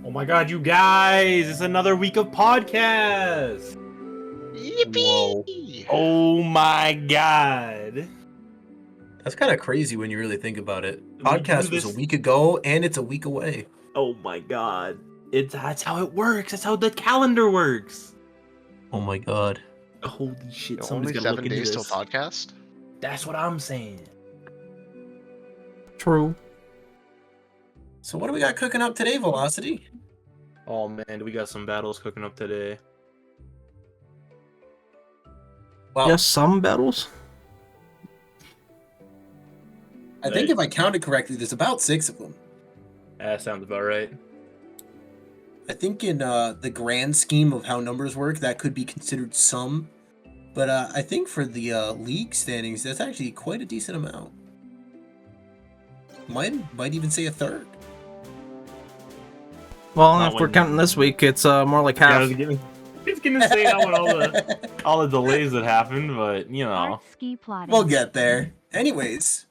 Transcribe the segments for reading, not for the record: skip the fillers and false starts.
Oh my god, you guys! It's another week of podcasts! Yippee! Oh my god! That's kind of crazy when you really think about it. We do Podcast was a this- week ago, and it's a week away. Oh my god. That's how it works. That's how the calendar works. Oh my god. Holy shit, Only somebody's gotta 7 look into days till this. podcast? That's what I'm saying. True. So what do we got cooking up today, Velocity? Oh man, we got some battles cooking up today. Well, Yes, some battles. I think if I counted correctly, there's about 6 of them. That sounds about right. I think in the grand scheme of how numbers work, that could be considered some. But I think for the league standings, that's actually quite a decent amount. Might even say a third. Well, Not if we're when- counting this week, it's more like Yeah, I half. was gonna say that with all the delays that happened, but you know. Art ski plotting. We'll get there. Anyways,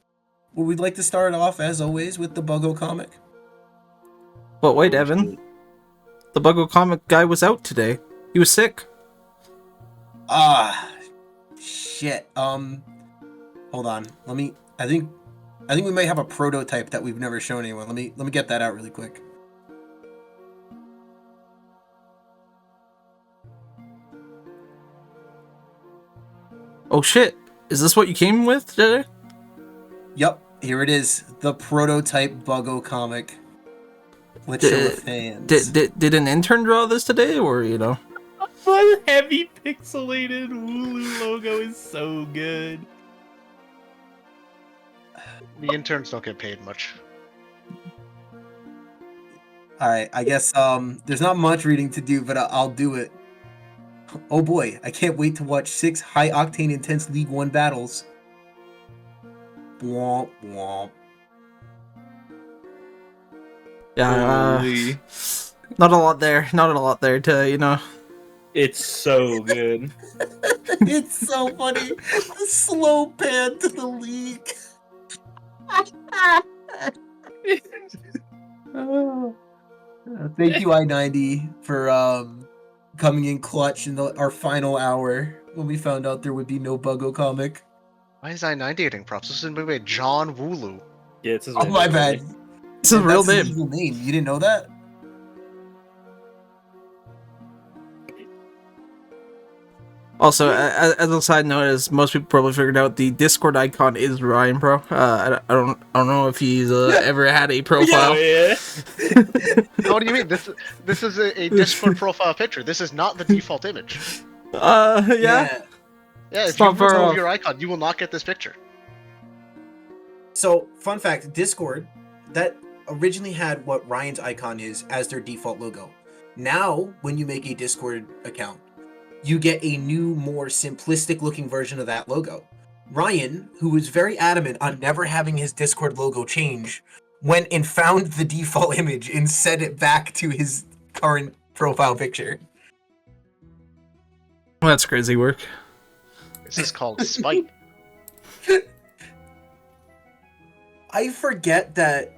well, we'd like to start off, as always, with the Buggo comic. But wait, Evan. The Buggo comic guy was out today. He was sick. Shit. Hold on. I think we might have a prototype that we've never shown anyone. Let me get that out really quick. Oh shit. Is this what you came with today? Yup, here it is. The prototype Buggo comic. Let's show the fans. Did an intern draw this today, or The heavy pixelated Wooloo logo is so good. The interns don't get paid much. Alright, I guess there's not much reading to do, but I'll do it. Oh boy, I can't wait to watch 6 high-octane intense League 1 battles. Womp womp. Yeah, Holy. not a lot there. Not a lot there to It's so good. It's so funny. The slow pan to the league. Thank you, I-90, for coming in clutch in our final hour when we found out there would be no Buggo comic. Why is I-90 getting props? This is maybe John Wooloo. Yeah, it's his Oh, my bad. It's his real That's his name. legal name. You didn't know that? Also, as a side note, as most people probably figured out, the Discord icon is Ryan Pro. I don't know if he's ever had a profile. Oh, yeah. What do you mean? This is a Discord profile picture. This is not the default image. Yeah. Yeah, It's if you not far remove off. your icon, you will not get this picture. So, fun fact, Discord, that originally had what Ryan's icon is as their default logo. Now, when you make a Discord account, you get a new, more simplistic looking version of that logo. Ryan, who was very adamant on never having his Discord logo change, went and found the default image and set it back to his current profile picture. Well, that's crazy work. This is called spite. I forget that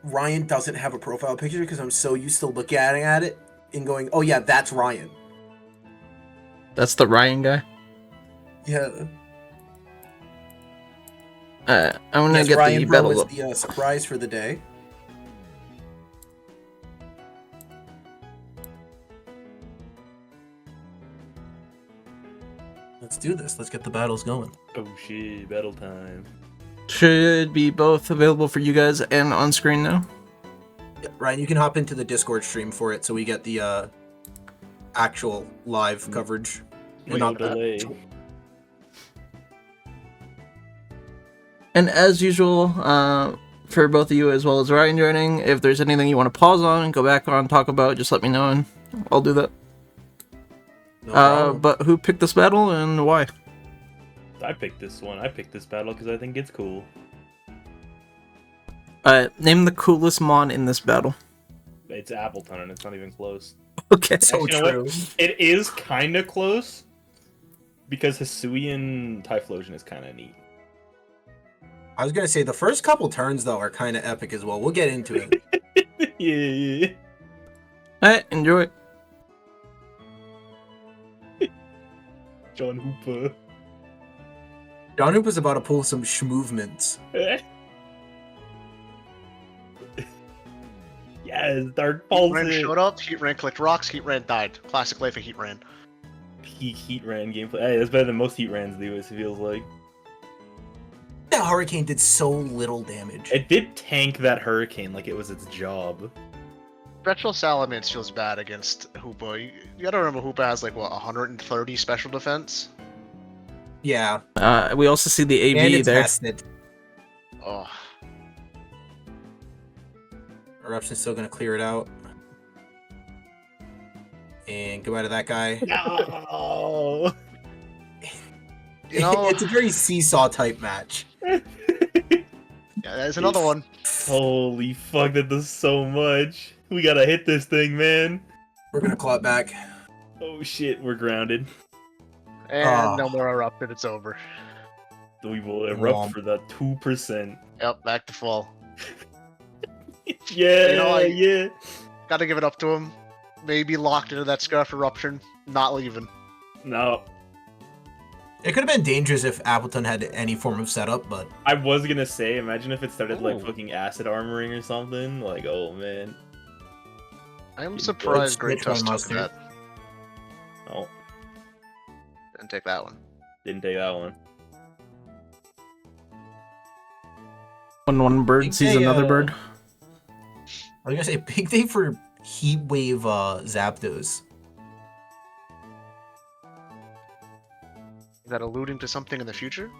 Ryan doesn't have a profile picture because I'm so used to looking at it and going, oh yeah, that's Ryan. That's the Ryan guy. Yeah. I'm gonna Yes, get Ryan the Bro battle was up. the surprise for the day. Let's do this. Let's get the battles going. Oh shit, battle time. Should be both available for you guys and on screen now. Yeah, Ryan, you can hop into the Discord stream for it so we get the actual live coverage. No Not that. delay. And as usual, for both of you as well as Ryan joining, if there's anything you want to pause on and go back on, talk about, just let me know and I'll do that. No problem. But who picked this battle and why? I picked this one. I picked this battle because I think it's cool. Name the coolest mon in this battle. It's Appleton and it's not even close. Okay. So Actually, you know true. what? It is kind of close because Hisuian Typhlosion is kind of neat. I was gonna say the first couple turns though are kind of epic as well. We'll get into it. Yeah. Hey, enjoy. John Hooper. John Hoop was about to pull some schmovements. Yes, Dark Heat Ran Pulse. showed up, Heat Ran clicked rocks, Heat Ran died. Classic life of Heat Ran. Peak Heat Ran gameplay. Hey, that's better than most Heat Rans do, it feels like. That Hurricane did so little damage. It did tank that Hurricane like it was its job. Special Salamence feels bad against Hoopa. You gotta remember Hoopa has like, what, 130 special defense? Yeah, We also see the and AV it's there. vested. Oh. Eruption's still gonna clear it out. And goodbye to that guy. No. You know- It's a very seesaw type match. Yeah, there's another one. Holy fuck, that does so much. We gotta hit this thing, man. We're gonna claw it back. Oh shit, we're grounded. And no more erupted, it's over. We will erupt Womp. for the 2%. Yep, back to full. Yeah, You know, yeah. Gotta give it up to him. Maybe locked into that scarf eruption, not leaving. No, It could have been dangerous if Appleton had any form of setup, but I was gonna say, imagine if it started like Ooh. fucking acid armoring or something. Like, oh man. I am Good surprised switch Great on Toast took mustard. that. Oh, Didn't take that one. didn't take that one. When one bird Big sees day, another bird. I was gonna say big day for Heat Wave Zapdos. Is that alluding to something in the future?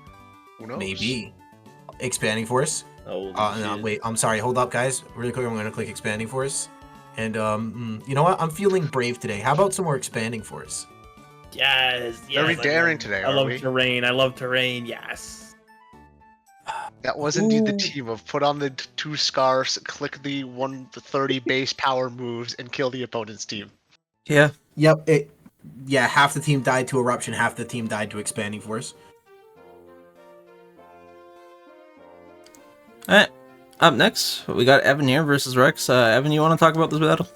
Who knows? Maybe. Expanding Force. Oh, No, wait, I'm sorry. Hold up, guys. Really quick, I'm gonna click Expanding Force. And you know what? I'm feeling brave today. How about some more Expanding Force? Yes, yes. Very I daring love- today, I aren't love we? terrain. I love terrain. Yes. That was indeed the Ooh. team of put on the two scarves, click the 130 base power moves, and kill the opponent's team. Yeah. Yep. Yeah, half the team died to Eruption, half the team died to Expanding Force. Alright. Up next, we got Evan here versus Rex. Evan, you want to talk about this battle?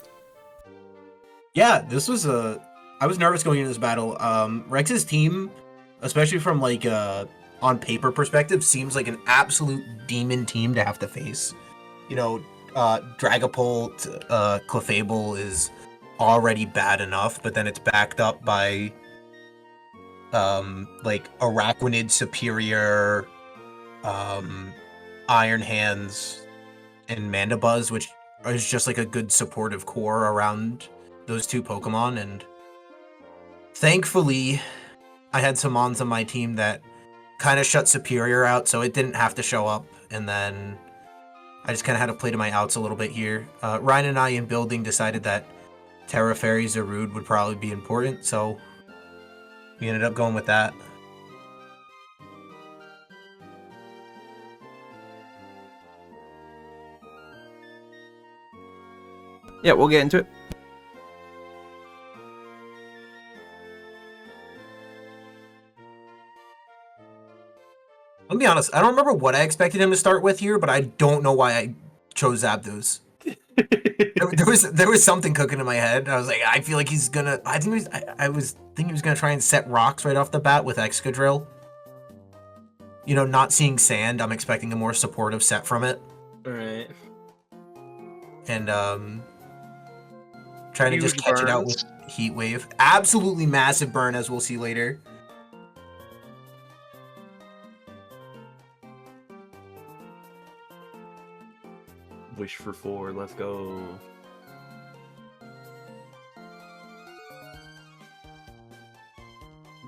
Yeah, this was I was nervous going into this battle. Rex's team, especially from like on paper perspective, seems like an absolute demon team to have to face. You know, Dragapult, Clefable is already bad enough, but then it's backed up by like Araquanid Superior, Iron Hands, and Mandibuzz, which is just like a good supportive core around those two Pokemon. And thankfully, I had some Mons on my team that kind of shut Superior out, so it didn't have to show up. And then I just kind of had to play to my outs a little bit here. Ryan and I in building decided that Terra Fairy Zarude would probably be important, so we ended up going with that. Yeah, we'll get into it. I'll be honest, I don't remember what I expected him to start with here, but I don't know why I chose Zapdos. There was something cooking in my head. I was like, I feel like he's gonna. I was thinking he was gonna try and set rocks right off the bat with Excadrill. You know, not seeing sand, I'm expecting a more supportive set from it, Alright. and trying to just Huge catch it out with burns. Heat Wave. Absolutely massive burn, as we'll see later. Wish for 4. Let's go.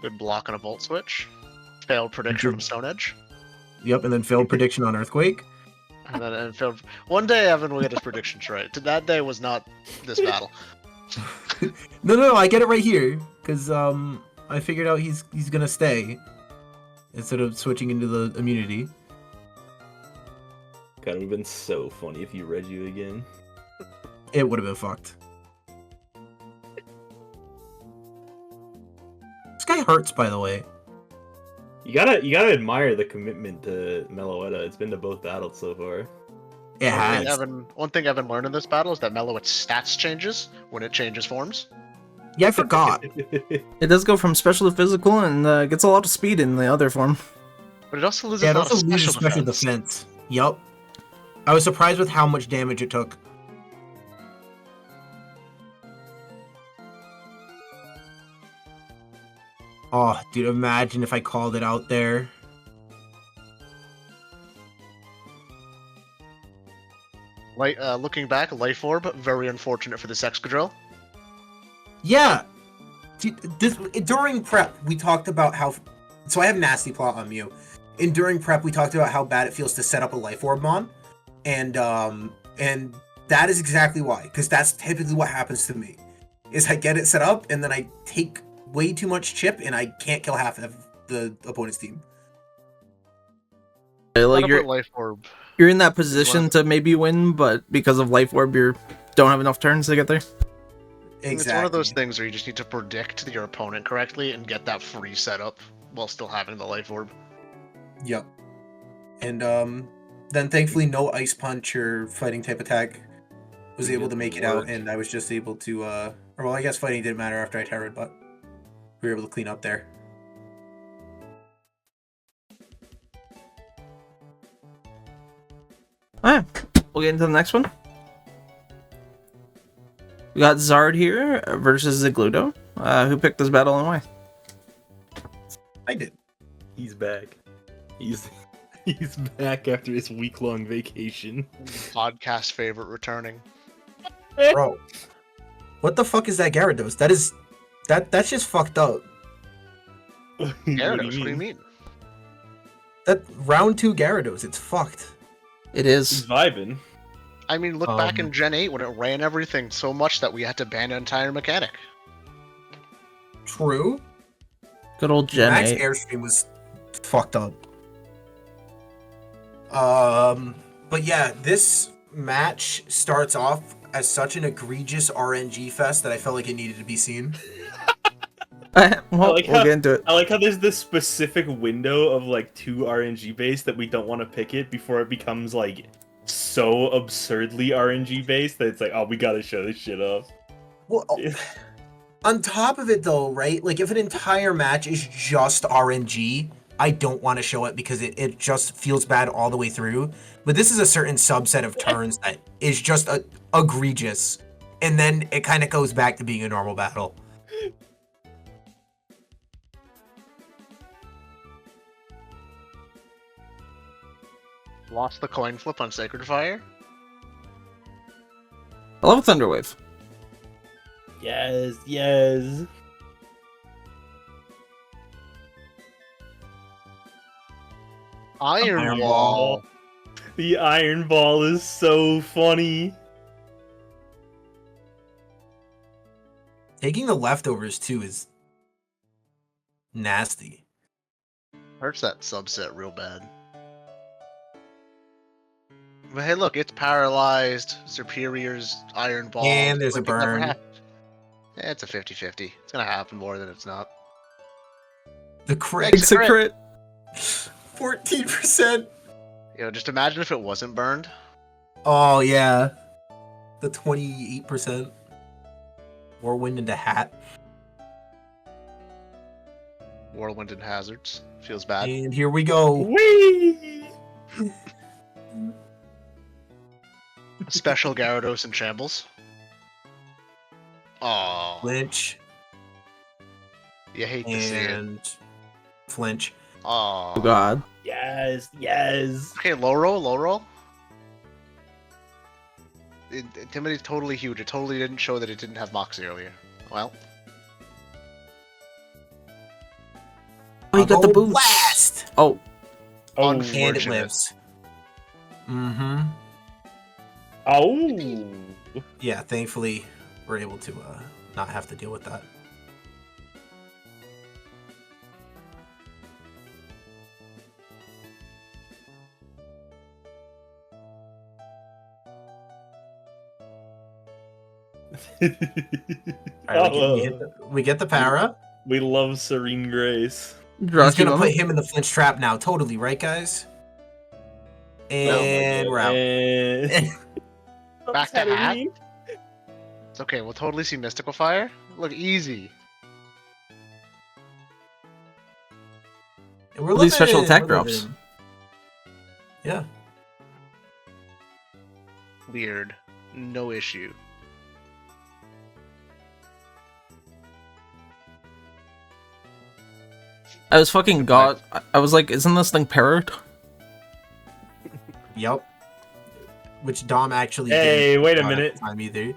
Good block on a Volt Switch. Failed prediction from Stone Edge. Yep, and then failed prediction on Earthquake. And failed. One day Evan will get his predictions right. That day was not this battle. No, I get it right here because I figured out he's gonna stay instead of switching into the immunity. God, it would have been so funny if you read you again. It would have been fucked. This guy hurts, by the way. You gotta admire the commitment to Meloetta. It's been to both battles so far. It One thing has. Evan learned in this battle is that Mellowit's stats changes when it changes forms. Yeah, I forgot. It does go from special to physical and gets a lot of speed in the other form. But it also loses Yeah, a it lot also of loses special special defense. defense. Yup. I was surprised with how much damage it took. Oh, dude, imagine if I called it out there. Looking back, Life Orb, very unfortunate for this Excadrill. Yeah. Dude, during prep, we talked about how... So I have Nasty Plot on Mew. And during prep, we talked about how bad it feels to set up a Life Orb Mon. And that is exactly why. Because that's typically what happens to me. Is I get it set up, and then I take way too much chip, and I can't kill half of the opponent's team. Like Not about Life Orb. you're in that position to maybe win, but because of Life Orb, you don't have enough turns to get there. Exactly. It's one of those things where you just need to predict your opponent correctly and get that free setup while still having the Life Orb. Yep. And then thankfully no Ice Punch or Fighting type attack was able to make it out, and I was just able to or well, I guess Fighting didn't matter after I terrored, but we were able to clean up there. Alright, we'll get into the next one. We got Zard here versus Zigludo. Who picked this battle and why? I did. He's back. He's back after his week-long vacation. Podcast favorite returning. Bro. What the fuck is that Gyarados? That's just fucked up. Gyarados, what do you mean? That round 2 Gyarados, it's fucked. It He's is. vibing. I mean, look back in Gen 8 when it ran everything so much that we had to ban an entire mechanic. True. Good old Gen Max 8. Airstream was fucked up. But yeah, this match starts off as such an egregious RNG fest that I felt like it needed to be seen. Well, we'll like get into it. I like how there's this specific window of like 2 RNG based that we don't want to pick it before it becomes like so absurdly RNG based that it's like, oh, we gotta show this shit off. Well, on top of it though, right? Like if an entire match is just RNG, I don't want to show it because it just feels bad all the way through. But this is a certain subset of turns that is just egregious. And then it kind of goes back to being a normal battle. Lost the coin flip on Sacred Fire. I love Thunderwave. Yes, yes. Iron Ball. The Iron Ball is so funny. Taking the leftovers too is nasty. Hurts that subset real bad. But hey, look, it's paralyzed. Superior's Iron Ball. And there's a it never burn. happened. It's a 50-50. It's gonna happen more than it's not. The crit. It's a crit. 14%. You know, just imagine if it wasn't burned. Oh yeah. The 28%. Whirlwind into hat. Whirlwind and Hazards. Feels bad. And here we go. Whee! Special Gyarados and Shambles. Oh, Flinch you hate to see it. and flinch. Oh Oh. god. Yes, yes. Okay, low roll. Intimidate's totally huge. It totally didn't show that it didn't have Moxie earlier. Well, Oh, you got the boost. Blast! Oh, Oh, And it Unfortunate. lives. Mm-hmm. oh. Yeah, thankfully we're able to not have to deal with that. Alright, we get the para. We love Serene Grace. He's Rocky gonna Moment. put him in the flinch trap now, totally, right, guys? And we're out. Back to hat? Halloween. It's okay. We'll totally see Mystical Fire. Look, easy. And we're These special living, attack we're drops. living. Yeah. Weird. No issue. I was fucking god. I was like, isn't this thing parrot? Yep. Which Dom actually Hey, didn't wait a at minute. the time either.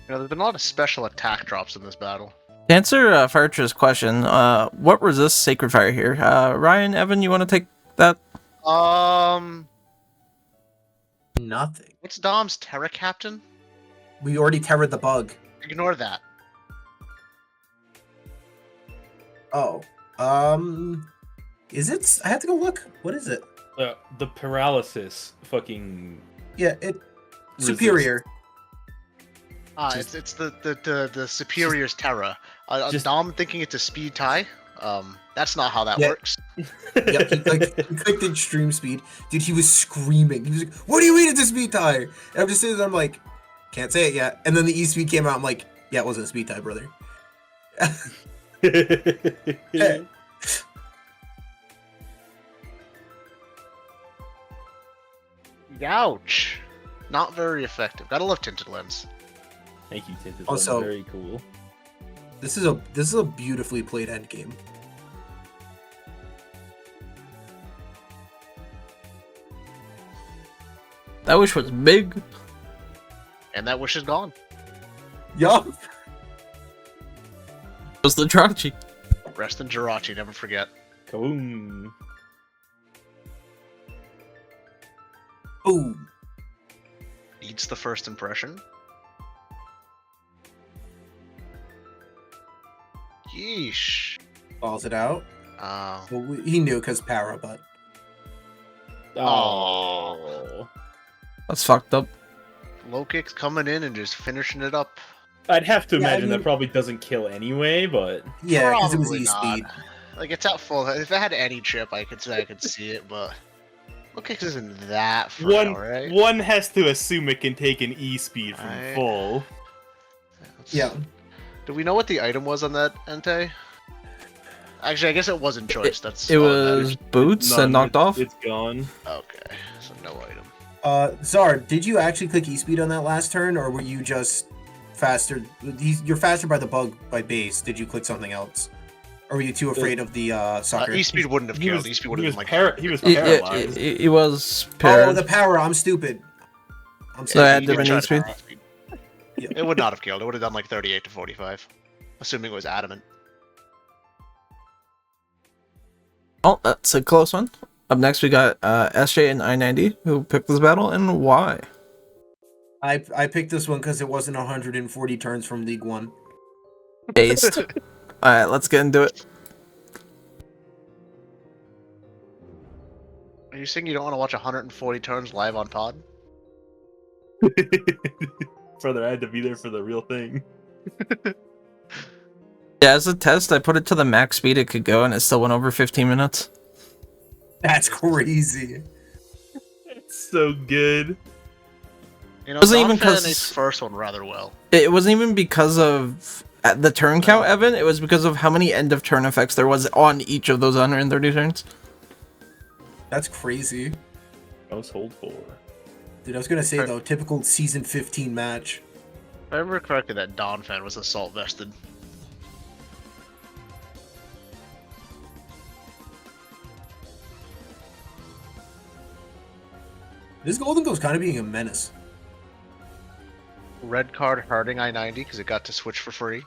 You know, there's been a lot of special attack drops in this battle. To answer Firetr's question, what resists Sacred Fire here? Ryan, Evan, you want to take that? Nothing. What's Dom's Terra Captain? We already terrored the bug. Ignore that. Oh. Is it? I have to go look. What is it? The paralysis fucking Yeah, it. resist. Superior. It's the Superior's Terra. Just- Dom thinking it's a speed tie. That's not how that Yeah. works. Yep, he clicked extreme speed. Dude, he was screaming. He was like, "What do you mean it's a speed tie?" And I'm just sitting there, I'm like, can't say it yet. And then the E-speed came out, I'm like, yeah, it wasn't a speed tie, brother. Hey. Ouch. Not very effective. Gotta love Tinted Lens. Thank you, Tinted. Also- Very cool. This is a beautifully played endgame. That wish was big. And that wish is gone. Yup. It was the Jirachi. Rest in Jirachi, never forget. Kaboom. Boom. Eats the first impression. Yeesh. Balls it out. Oh. Well, he knew because para, but Oh. That's fucked up. Low kick's coming in and just finishing it up. I'd have to Yeah, I imagine mean- that probably doesn't kill anyway, but yeah, because it was Probably E-speed. not. Like, it's at full. If it had any chip, I could say I could see it, but low kicks isn't that frail, right? one has to assume it can take an E-speed from Right. full. That's- Yeah. Do we know what the item was on that Entei? Actually, I guess it wasn't choice. That's It all that was matters. boots and knocked off. It's gone. Okay, so no item. Zar, did you actually click E-speed on that last turn, or were you just faster? You're faster by the bug by base. Did you click something else, or were you too afraid of the sucker? E-speed wouldn't have He killed. was, E-speed would he have was, been like. he was It, paralyzed. it was Oh, paired. the power. I'm stupid. I'm So I stupid. had you to could been try E-speed? power speed. It would not have killed. It would have done like 38 to 45, assuming it was adamant. Oh, that's a close one. Up next, we got SJ and I-90, who picked this battle, and why? I picked this one because it wasn't 140 turns from League One. Based. Alright, let's get into it. Are you saying you don't want to watch 140 turns live on pod? Brother, I had to be there for the real thing. Yeah, as a test, I put it to the max speed it could go, and it still went over 15 minutes. That's crazy. It's so good. You know, Wasn't Dom even fed 'cause- his first one rather well. It wasn't even because of the turn count, Evan. It was because of how many end of turn effects there was on each of those 130 turns. That's crazy. Most hold for. Dude, I was gonna say though, typical season 15 match. If I remember correctly, that Dawn fan was assault vested. This Golden Ghost kind of being a menace. Red card hurting I-90 because it got to switch for free.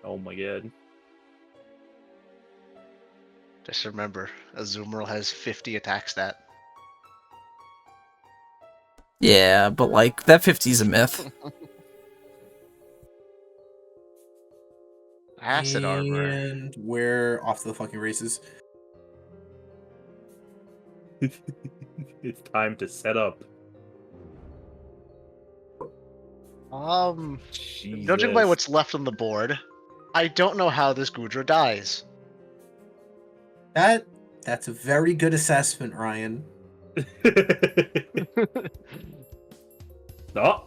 Oh my god. Just remember, Azumarill has 50 attack stat. Yeah, but like, that 50's a myth. Acid armor. And we're off to the fucking races. It's time to set up. Judging by Jesus. what's left on the board, I don't know how this Gudra dies. That's a very good assessment, Ryan. No.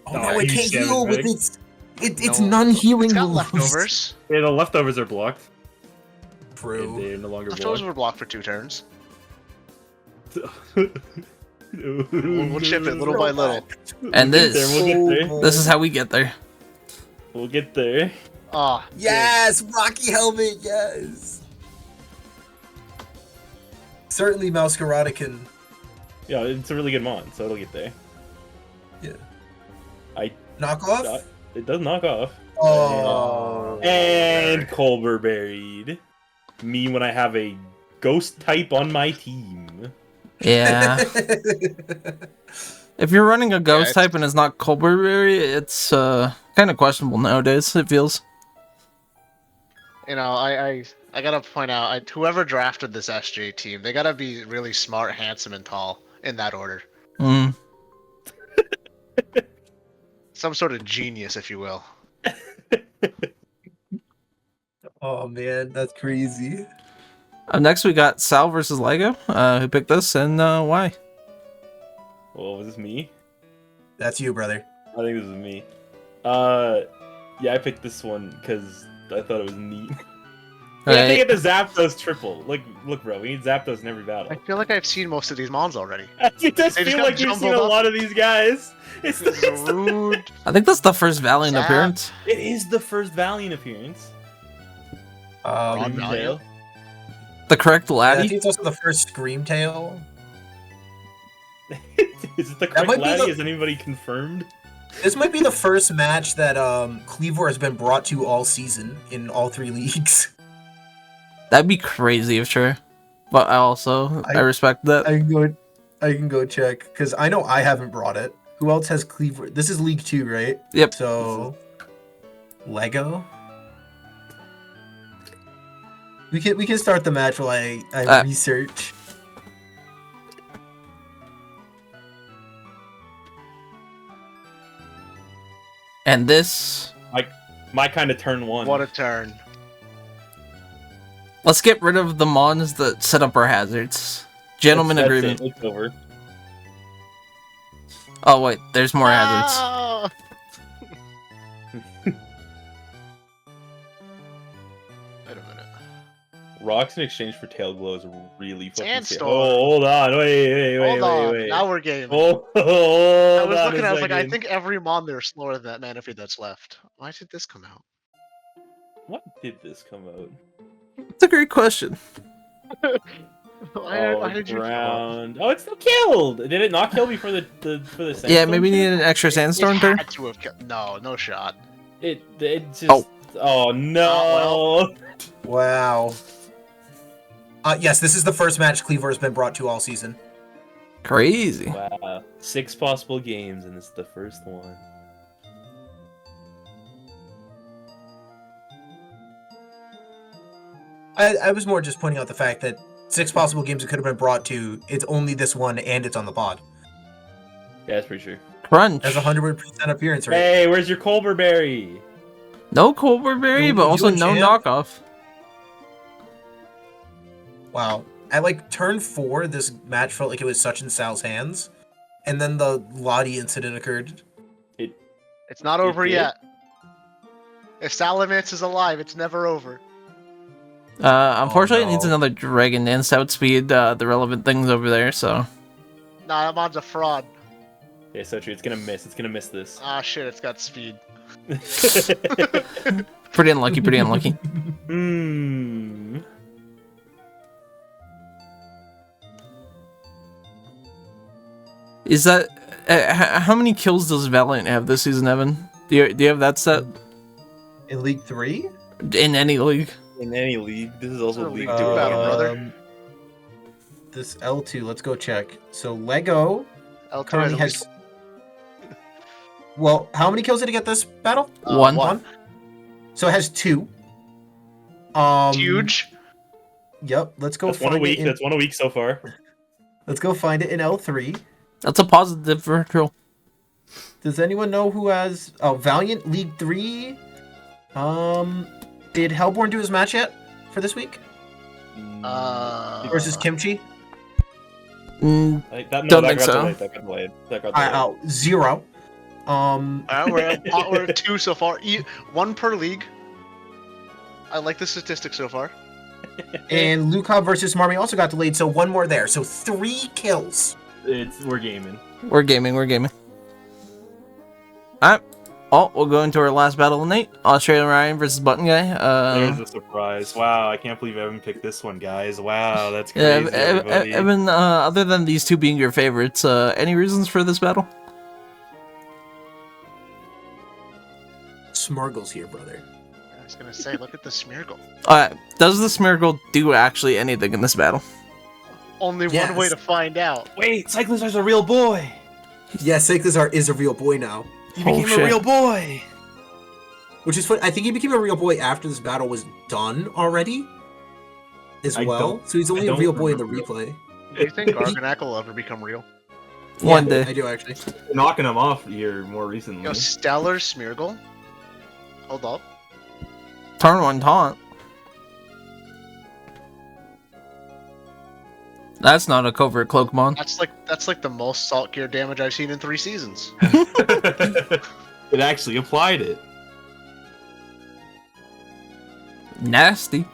Oh No, no, it he's can't heal with scamming, its No. non-healing It's got moves. leftovers. Yeah, the leftovers are blocked. And True. they're no longer Leftovers blocked. were blocked for 2 turns. We'll We'll chip it little by little. And We'll this get there. this is how we get there. We'll get there. Ah, Yes, Rocky Helmet, yes. Certainly Masquerada can. Yeah, it's a really good mon, so it'll get there. Yeah. I Knock off? It does knock off. Oh. And Colbur buried. Me when I have a ghost type on my team. Yeah. If you're running a ghost it's- type and it's not Colberberry, it's kind of questionable nowadays, it feels. you know, I gotta point out, whoever drafted this SJ team, they gotta be really smart, handsome, and tall in that order. Mm. Some sort of genius, if you will. Oh man, that's crazy. Next we got Sal versus Lego. Who picked this and why? Well, was this me? That's you, brother. I think this was me. Yeah, I picked this one because I thought it was neat. Yeah, I Right. think the Zapdos triple. Look, bro, we need Zapdos in every I battle. feel like I've seen most of these mons already. It does They just feel got like you've seen jumbled a up. lot of these guys. It's This is rude. I think that's the first Valiant Zap. appearance. it is the first Valiant appearance. Ron Um, Valiant? The correct I laddie. think it's also the first Scream Tail. Is it the That correct might be laddie? the- Has anybody confirmed? This might be the first match that Cleavor has been brought to all season in all 3 leagues. That'd be crazy if sure. But I respect that. I can go check because I know I haven't brought it. Who else has Cleavor? This is League 2, right? Yep. So Lego. We can start the match while I research. And this, My kind of turn one. What a turn. let's get rid of the mons that set up our hazards. Gentleman That's agreement. it, it's over. Oh wait, there's more hazards. Ah! Wait a minute. Rocks in exchange for tail glow is really fucking sick. Sandstorm. Oh, hold on, wait. Hold on. Now we're game. Hold I was on looking, a I was like, I second. think every mon there is slower than that mana feed that's left. Why did this come out? What did this come out? It's a great question. Why did you come out? ground. Oh, it's still killed. Did it not kill before the sandstorm? Yeah, maybe shit? need an extra sandstorm It turn. had to have killed. No shot. It just. Oh. Oh no. Wow. Yes, this is the first match Cleavor has been brought to all season. Crazy. Wow. 6 possible games, and it's the first one. I was more just pointing out the fact that 6 possible games it could have been brought to. It's only this one, and it's on the pod. Yeah, that's pretty sure. Crunch. Has 100% appearance rate. Hey, where's your Colbur berry? No Colberberry, You- but you also and no Champ? knockoff. Wow. At like turn 4, this match felt like it was such in Sal's hands, and then the Lottie incident occurred. It's not over did? yet. If Salamence is alive, it's never over. Unfortunately, Oh, it needs no. another dragon and outspeed the relevant things over there. So Nah, that mon's a fraud. Yeah, so true. It's gonna miss. It's gonna miss this. Ah, shit, it's got speed. pretty unlucky. Pretty unlucky. Hmm. Is that how many kills does Valiant have this season, Evan? Do you have that set In League 3? in any league? In any league, this is also League League Two 2. battle, brother. This L2, let's go check. So Lego L2 currently has has. Well, how many kills did it get this battle? One. one. So it has 2. Huge. Yep. Let's go That's one a find it week. in. That's one a week so far. Let's go find it in L3. That's a positive virtual. Does anyone know who has? Oh, Valiant League 3. Did Hellborn do his match yet for this week versus Kimchi? Mm, Like, that, no, Don't that think got so. delayed. That got delayed. That got delayed. 0. We're at 2 so far. 1 per league. I like the statistics so far. And Luca versus Marmy also got delayed, so 1 more there. So 3 kills. We're gaming. we're gaming. Alright. Oh, we'll go into our last battle of the night. Australian Ryan versus Button Guy. There's a surprise. Wow, I can't believe Evan picked this one, guys. Wow, that's Yeah, crazy. Everybody. Evan, other than these two being your favorites, any reasons for this battle? Smurgle's here, brother. I was gonna say, look at the Smeargle. Does the Smeargle do actually anything in this battle? Only Yes. one way to find out. Wait, Cyclizar's a real boy. Yes, Cyclizar is a real boy now. He Oh, became shit. a real boy. Which is funny. I think he became a real boy after this battle was done already. As I well. don't- So he's only I a don't real boy in the remember. replay. Do you think Garganack will ever become real? One Yeah, day. I do actually. Knocking him off here more recently. Yo, Stellar Smeargle. Hold up. Turn 1 taunt. That's not a covert Cloakmon. That's like the most salt gear damage I've seen in 3 seasons. It actually applied it. Nasty.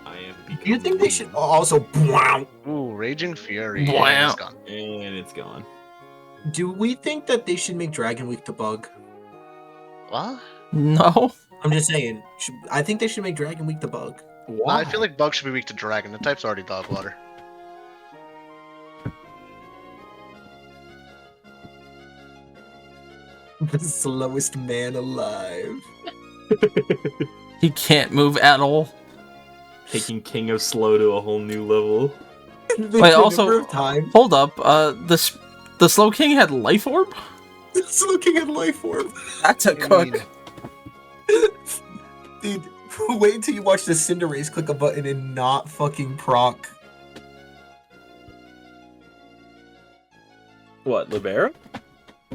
I am. Do you think they should also? Wow. Ooh, Raging Fury. Wow. And it's gone. And it's gone. Do we think that they should make Dragon Week the bug? What? No. I'm just saying. I think they should make Dragon Week the bug. Why? I feel like Bug should be weak to Dragon. The type's already dog water. The slowest man alive. He can't move at all. Taking King of Slow to a whole new level. Wait, also- number of time. Hold up. The Slow King had Life Orb? It's looking at life form. That's a I cook. mean, Dude, wait until you watch the Cinderace click a button and not fucking proc. What, Libera?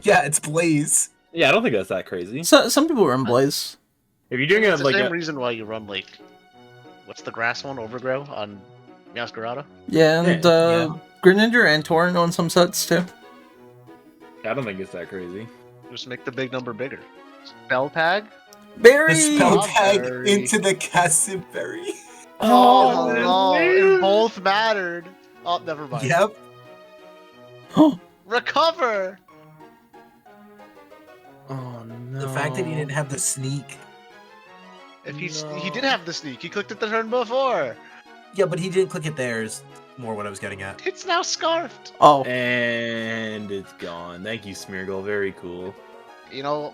Yeah, it's Blaze. Yeah, I don't think that's that crazy. So, some people run Blaze. If you're doing it it's the like same reason why you run like, what's the grass one? Overgrow on Meowscarada? Yeah, and Yeah. Greninja and Torrent on some sets too. I don't think it's that crazy. Just make the big number bigger. Spell tag? Barry! The spell tag Strawberry. into the Cassimberry. Oh, no. It both mattered. Oh, never mind. Yep. Recover! Oh no. The fact that he didn't have the sneak. If he No. did have the sneak, he clicked it the turn before. Yeah, but he didn't click it there is more what I was getting at. It's now scarfed. Oh, And it's gone. Thank you, Smeargle. Very cool. You know,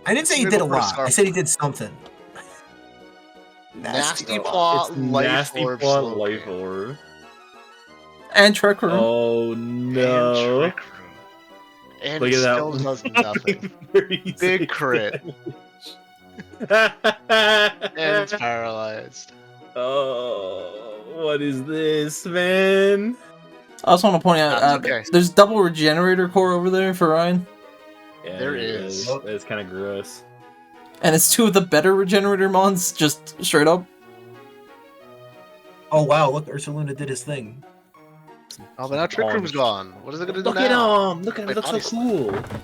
I didn't say he Smeargle did a for a lot. I scarf. said he did something. nasty lot. plot, It's life nasty orb, plot, slow life game. orb. and Trick Room. Oh And no. Trick Room. And Look it at that still one. does nothing. Very Big sick crit. damage. And it's paralyzed. Oh, what is this, man? I also want to point out, That's okay. there's double Regenerator Core over there for Ryan, Yeah, There it is. That's kind of gross. and it's 2 of the better Regenerator mons, just straight up. Oh wow, look, Ursaluna did his thing. Oh, but now Trick Room's gone. What is it gonna do Look at now? him! Look at him! Wait, He looks so Body Slam. cool.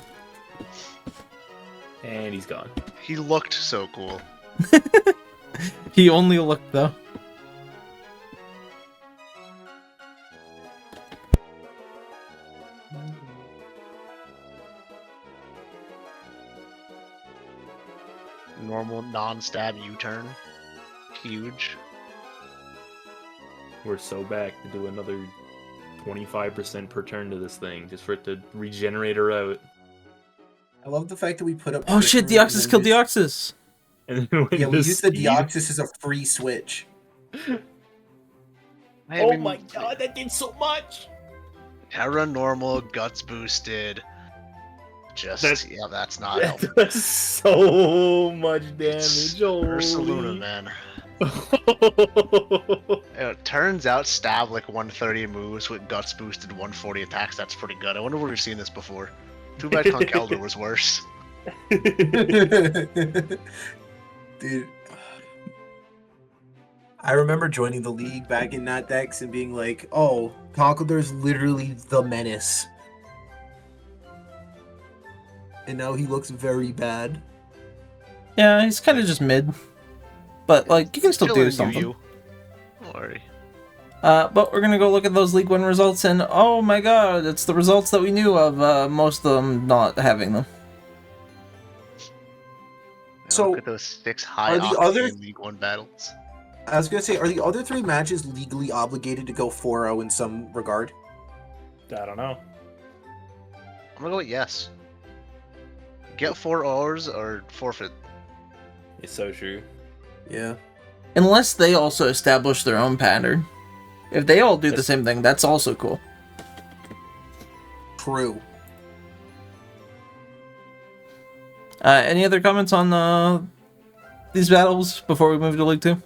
And he's gone. He looked so cool. He only looked though. Normal non-stab U-turn. Huge. We're so back to do another 25% per turn to this thing, just for it to regenerate her out. I love the fact that we put up. Oh shit, Trick Room Deoxys and killed then Deoxys! And then Yeah, we this used the speed- Deoxys as a free switch. I mean, that did so much! Terra normal, guts boosted. Just That's- yeah, that's not That helping. does so much It's damage. Holy. Ursaluna, man. It turns out stab like 130 moves with guts boosted 140 attacks. That's pretty good. I wonder where we've seen this before. Too bad Kunk Elder was worse. Dude, I remember joining the league back in Not Dex and being like, "Oh, Conkeldur's literally the menace," and now he looks very bad. Yeah, he's kind of just mid. But, like, you can still do something. Don't worry. But we're gonna go look at those League 1 results, and oh my god, it's the results that we knew of, most of them not having them. So, look at those 6 high are the other- League 1 battles. I was gonna say, are the other 3 matches legally obligated to go 4-0 in some regard? I don't know. I'm gonna go with yes. Get 4 O's or forfeit. It's so true. Yeah. Unless they also establish their own pattern. If they all do the Yes. same thing, that's also cool. True. Any other comments on these battles before we move to League 2?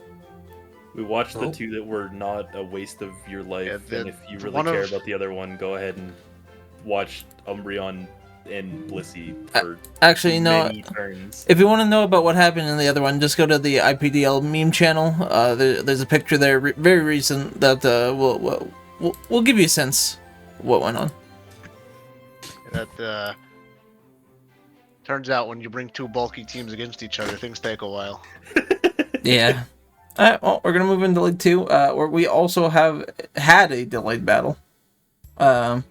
We watched the Nope. 2 that were not a waste of your life, Yeah, and if you really one care of- about the other one, go ahead and watch Umbreon and Blissey for Actually, you know, many turns. if you want to know about what happened in the other one, just go to the IPDL meme channel. There's a picture there, very recent, that will give you a sense of what went on. That turns out when you bring 2 bulky teams against each other, things take a while. Yeah. Alright, well, we're gonna move into League 2, where we also have had a delayed battle. No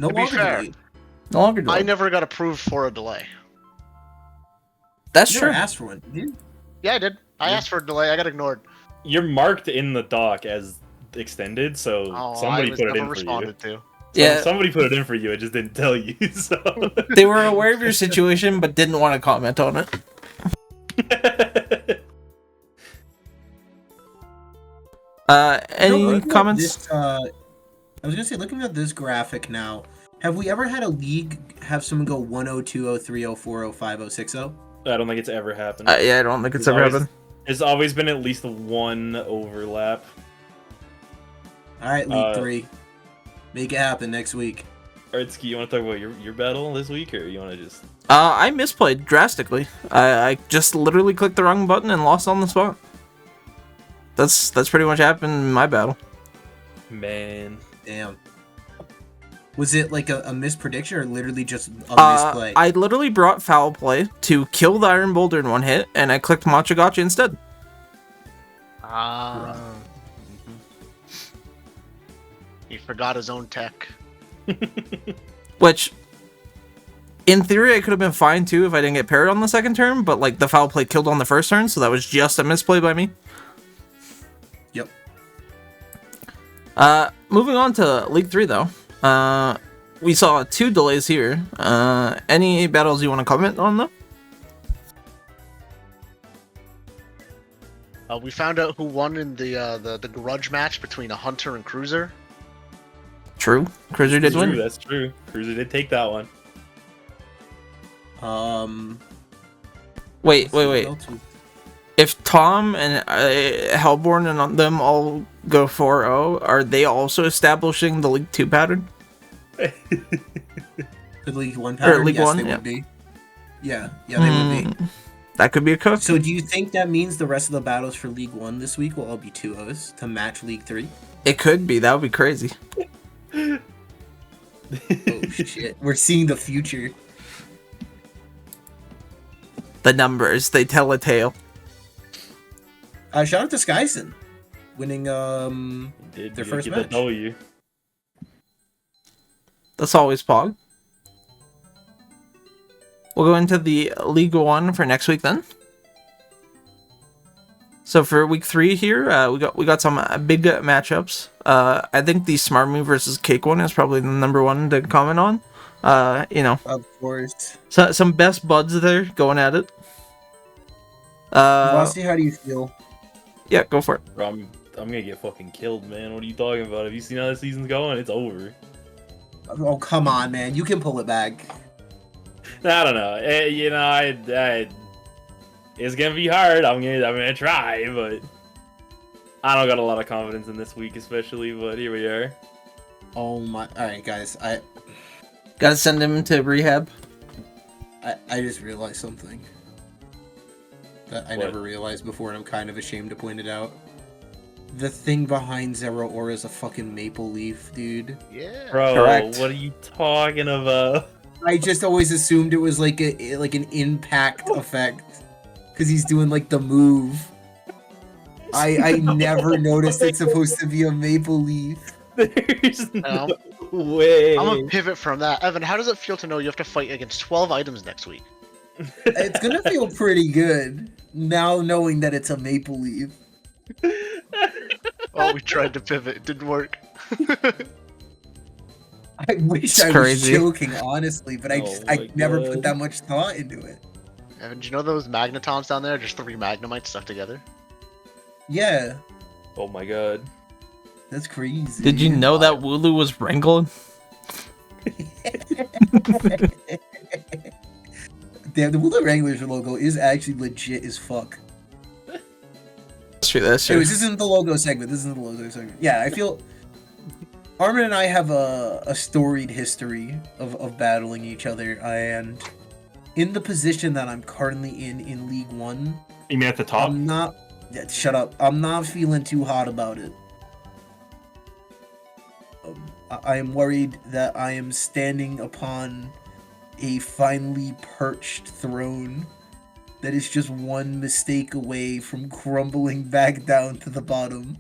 To be longer fair, delayed. No longer I delayed. never got approved for a delay. That's You true. never asked for one, did you? Yeah, I did. I Yeah. asked for a delay. I got ignored. You're marked in the doc as extended, so Oh, somebody I was put it never in for responded to. you. Yeah. Somebody put it in for you, it just didn't tell you, so... They were aware of your situation, but didn't want to comment on it. Any Looking at comments? This, I was gonna say, looking at this graphic now, have we ever had a league have someone go 1-0, 2-0, 3-0, 4-0, 5-0, 6-0? I don't think it's ever happened. Yeah, I don't think it's There's ever always- happened. There's always been at least one overlap. All right, League Uh, 3. Make it happen next week. Alright, Ski, you want to talk about your battle this week, or you want to just... I misplayed drastically. I just literally clicked the wrong button and lost on the spot. That's pretty much happened in my battle. Man... Damn. Was it like a misprediction or literally just a misplay? I literally brought foul play to kill the Iron Boulder in one hit, and I clicked Matcha Gotcha instead. Ah. He forgot his own tech. Which, in theory, I could have been fine too if I didn't get parried on the second turn, but like the foul play killed on the first turn, so that was just a misplay by me. Yep. Moving on to League 3 though. We saw 2 delays here. Any battles you want to comment on though? We found out who won in the grudge match between a hunter and cruiser. True. Cruiser did True, win. that's true. Cruiser did take that one. Wait. what else was- If Tom and Hellborn and them all go 4-0, are they also establishing the League 2 pattern? The League 1 pattern? League yes, 1, they yeah. would be. Yeah, they would be. That could be a cook. So do you think that means the rest of the battles for League 1 this week will all be 2-0s to match League 3? It could be. That would be crazy. Oh shit. We're seeing the future. The numbers, they tell a tale. Shout out to Skyson winning Did their you first get the match. W? That's always Pog. We'll go into the League 1 for next week then. So for week 3 here, we got some big matchups. I think the Smart Move versus Cake one is probably the number one to comment on. Of course. So some best buds there going at it. Vasti, how do you feel? Yeah, go for it. Bro, I'm gonna get fucking killed, man. What are you talking about? Have you seen how the season's going? It's over. Oh, come on, man. You can pull it back. I don't know. It's gonna be hard. I'm gonna try, but I don't got a lot of confidence in this week, especially. But here we are. Oh my! All right, guys. Gotta send him to rehab. I just realized something that I What? never realized before, and I'm kind of ashamed to point it out. The thing behind Zero Aura is a fucking maple leaf, dude. Yeah. Bro, Correct. what are you talking about? I just always assumed it was like an impact effect, because he's doing like the move. I never noticed it's supposed to be a maple leaf. There's No. no way. I'm gonna pivot from that. Evan, how does it feel to know you have to fight against 12 items next week? It's gonna feel pretty good now knowing that it's a maple leaf. Oh, we tried to pivot. It didn't work. I wish It's I crazy. was joking, honestly, but I Oh I my never God. put that much thought into it. Evan, do you know those magnetons down there? Just 3 magnemites stuck together. Yeah, Oh my god. that's crazy. Did you know that Wooloo was wrangling? Damn, the Wooloo Wranglers logo is actually legit as fuck. That's true. That's true. Anyways, this isn't the logo segment. This isn't the logo segment. Yeah, I feel Armin and I have a storied history of battling each other, and in the position that I'm currently in League One, You mean at the top? I'm not. Yeah, shut up. I'm not feeling too hot about it. I am worried that I am standing upon a finely perched throne that is just one mistake away from crumbling back down to the bottom.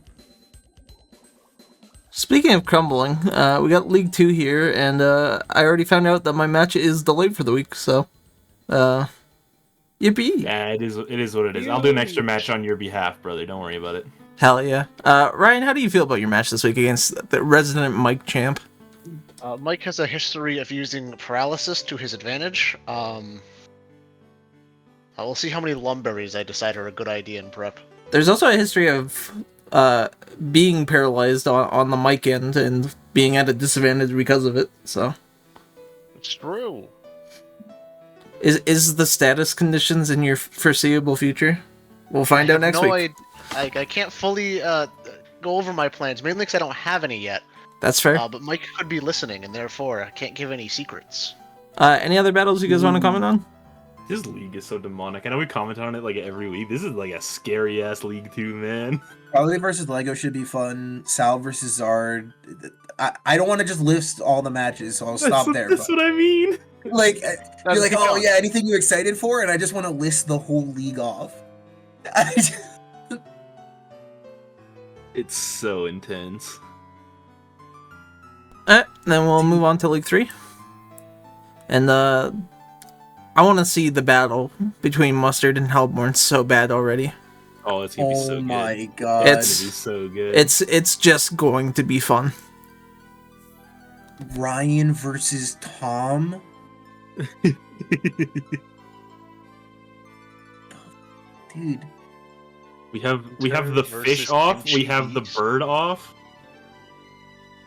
Speaking of crumbling, we got League 2 here, and I already found out that my match is delayed for the week, so yippee. Yeah, it is what it is. I'll do an extra match on your behalf, brother. Don't worry about it. Hell yeah. Ryan, how do you feel about your match this week against the resident Mike champ? Mike has a history of using paralysis to his advantage. We'll see how many lumberries I decide are a good idea in prep. There's also a history of being paralyzed on the mic end and being at a disadvantage because of it, so. It's true. Is the status conditions in your foreseeable future? We'll find out next week. I can't fully go over my plans, mainly because I don't have any yet. That's fair. But Mike could be listening, and therefore I can't give any secrets. Any other battles you guys want to comment on? This league is so demonic. I know we comment on it like every week. This is like a scary ass league too, man. Probably versus Lego should be fun. Sal versus Zard. I don't want to just list all the matches, so I'll stop there. That's but, what I mean. like, you're like, keep oh going. yeah, anything you excited for? And I just want to list the whole league off. It's so intense. Then we'll move on to League 3. And I want to see the battle between Mustard and Hellborn so bad already. Oh, it's gonna be so Oh good. my god. It's gonna be so good. It's just going to be fun. Ryan versus Tom. Dude. we have the Versus fish off. We kimchi have the beef. bird off.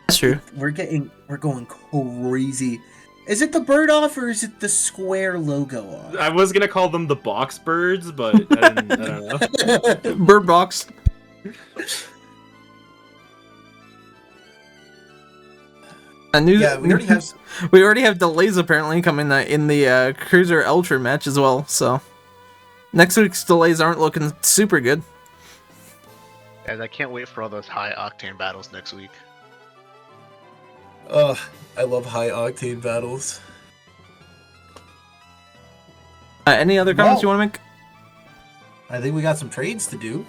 That's true. We're going crazy. Is it the bird off or is it the square logo off? I was gonna call them the box birds, but I don't know. Bird Box. A new, Yeah, we already have. we already have delays apparently coming in the Cruiser Ultra match as well. So next week's delays aren't looking super good. Guys, I can't wait for all those high octane battles next week. Ugh, I love high octane battles. Any other comments No. you want to make? I think we got some trades to do.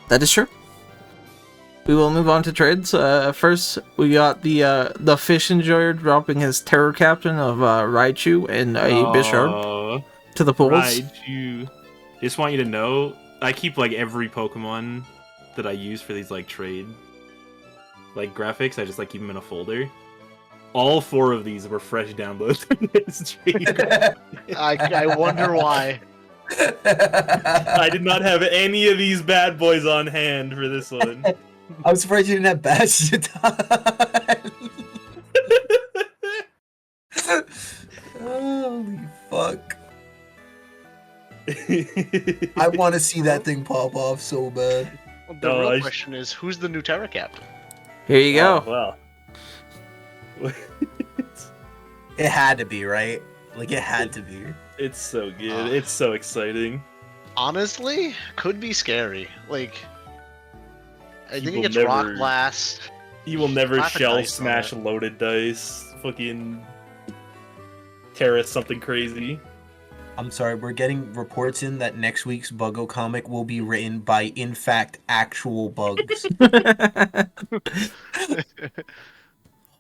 That is true. We will move on to trades. First, we got the Fish Enjoyer dropping his Terror Captain of Raichu and a Bisharp to the pools. Raichu. Just want you to know, I keep like every Pokemon that I use for these like trade like graphics. I just like keep them in a folder. All 4 of these were fresh downloads from this trade. I wonder why. I did not have any of these bad boys on hand for this one. I'm surprised you didn't have Bastion. Holy fuck. I want to see that thing pop off so bad. Well, the real question is, who's the new Terra captain? Here you go. Oh, well. It had to be, right? Like, it had to be. It's so good. It's so exciting. Honestly, could be scary. Like, I think will it's never- Rock Blast. He will never Classic shell dice on smash it. loaded dice. Fucking Terra something crazy. I'm sorry, we're getting reports in that next week's Buggo comic will be written by, in fact, actual bugs.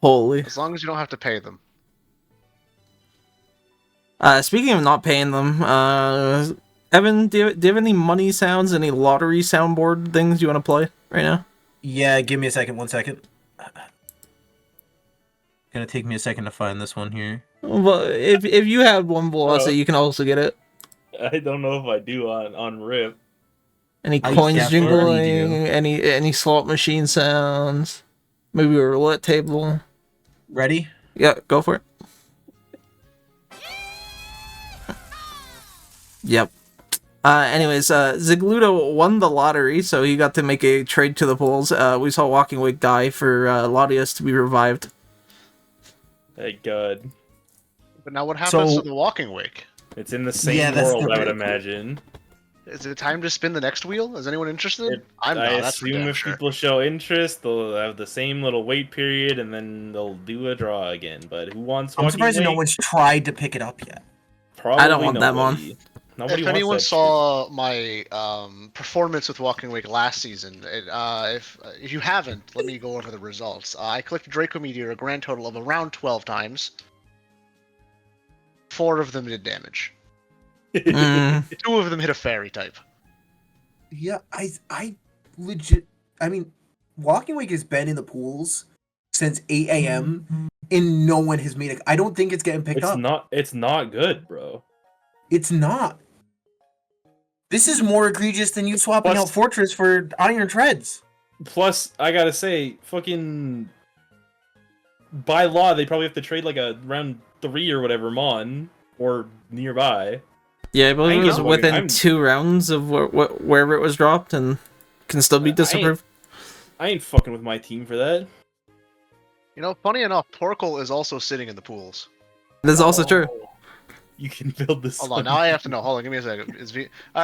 Holy. As long as you don't have to pay them. Speaking of not paying them, Evan, do you have any money sounds, any lottery soundboard things you want to play right now? Yeah, give me a second. 1 second. Gonna take me a second to find this one here. Well, if you had one velocity, you can also get it. I don't know if I do on Rip. Any I coins definitely jingling, do. any slot machine sounds, maybe a roulette table. Ready? Yeah, go for it. Yep. Anyways, Zigludo won the lottery, so he got to make a trade to the polls. We saw Walking Wake die for Latias to be revived. Thank God. But now what happens So- to the Walking Wake? It's in the same Yeah, that's world, the I would real- imagine. Is it time to spin the next wheel? Is anyone interested? I'm not. I That's for assume damn if sure. people show interest, they'll have the same little wait period, and then they'll do a draw again. But who wants? I'm Walking surprised no Wake? one's tried to pick it up yet. Probably I don't want that nobody. one. Nobody If wants anyone that saw my performance with Walking Wake last season, if you haven't, let me go over the results. I clicked Draco Meteor a grand total of around 12 times. 4 of them did damage. shit. Mm, 2 of them hit a fairy type. Yeah, I legit. I mean, Walking Wake has been in the pools since 8 a.m. and no one has made it. I don't think it's getting picked It's up. not. It's not good, bro. It's not. This is more egregious than you swapping Plus- out Fortress for Iron Treads. Plus, I gotta say, fucking by law, they probably have to trade like a round 3 or whatever Mon or nearby. yeah, I believe I it was know, within I'm- 2 rounds of wherever it was dropped and can still be disapproved. I ain't fucking with my team for that. You know, funny enough, Torkoal is also sitting in the pools. That's also true. You can build this. Hold on, now I have to know. Hold on, give me a second.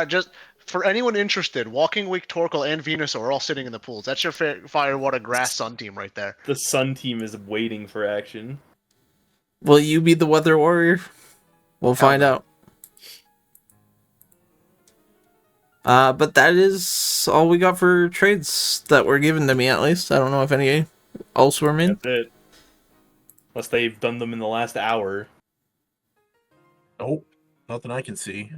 Just for anyone interested, Walking Wake, Torkoal, and Venusaur are all sitting in the pools. That's your Fire, Water, Grass, Sun team right there. The Sun team is waiting for action. Will you be the Weather Warrior? We'll find no. out. But that is all we got for trades that were given to me, at least. I don't know if any else were made. That's it. Unless they've done them in the last hour. Nope, nothing I can see.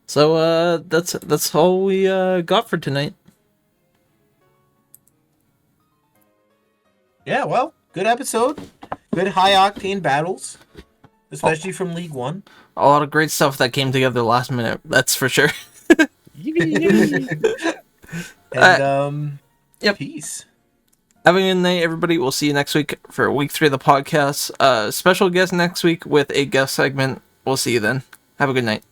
So that's all we got for tonight. Yeah, well, good episode. Good high octane battles, especially from League One. A lot of great stuff that came together last minute. That's for sure. And Yep. peace. Have a good night, everybody. We'll see you next week for week 3 of the podcast. Special guest next week with a guest segment. We'll see you then. Have a good night.